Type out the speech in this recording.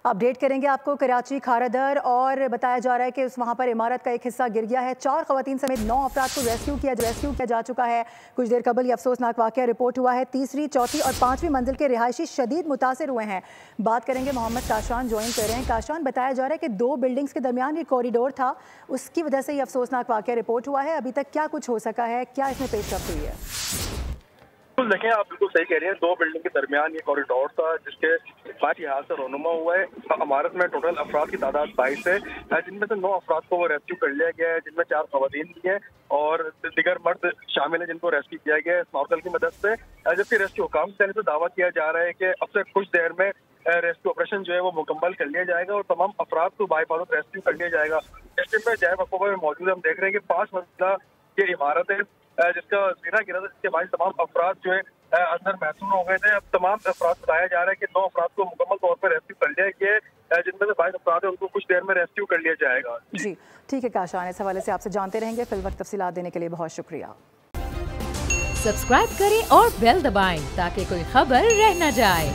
Update करेंगे आपको कराची खारादर और बताया जा रहा है कि वहाँ पर इमारत का एक हिस्सा गिर गया है। 4 खवातीन समेत 9 अफराद को रेस्क्यू किया जा चुका है। कुछ देर कबल ये अफसोसनाक वाक़या रिपोर्ट हुआ है। तीसरी, चौथी और 5वीं मंजिल के रिहायशी शदीद मुतासिर हुए हैं। बात करेंगे, मोहम्मद काशान ज्वाइन कर रहे हैं। काशान, बताया जा रहा है कि 2 बिल्डिंग्स के दरमियान ये कॉरिडोर था, उसकी वजह से ये अफसोसनाक वाक़या रिपोर्ट हुआ है। अभी तक क्या कुछ हो सका है, क्या इसमें पेशरफ्त हुई है? देखें, आप बिल्कुल सही कह रहे हैं। 2 बिल्डिंग के दरमियान ये कॉरिडोर था जिसके बाकी हाथ से रोनुमा हुआ है। इमारत में टोटल अफराद की तादाद 22 है, जिनमें से 9 अफराद को वो रेस्क्यू कर लिया गया है, जिनमें 4 खवातीन भी हैं और दिगर मर्द शामिल है जिनको रेस्क्यू किया गया है स्नॉर्कल की मदद से। जबकि रेस्क्यू हुकाम से दावा किया जा रहा है कि अब से कुछ देर में रेस्क्यू ऑपरेशन जो है वो मुकम्मल कर लिया जाएगा और तमाम अफराद को बाहिफाजत रेस्क्यू कर लिया जाएगा। इस टीम में जैब अकोबा में मौजूद हम देख रहे हैं कि 5 मंजिला ये इमारत है जिसका जीना गिरा था, जिसके बाद तमाम अफराद जो है अंदर महसूस हो गए थे। अब तमाम अफराद बताया जा रहा है कि 9 अफराद को मुकम्मल तौर पर रेस्क्यू कर लिया गया है, जिनमें से 22 अफराद है उनको कुछ देर में रेस्क्यू कर लिया जाएगा। जी ठीक है काशान, इस हवाले से आपसे जानते रहेंगे। फिल वक्त तफसीलात देने के लिए बहुत शुक्रिया। सब्सक्राइब करें और बेल दबाएं ताकि कोई खबर रह न जाए।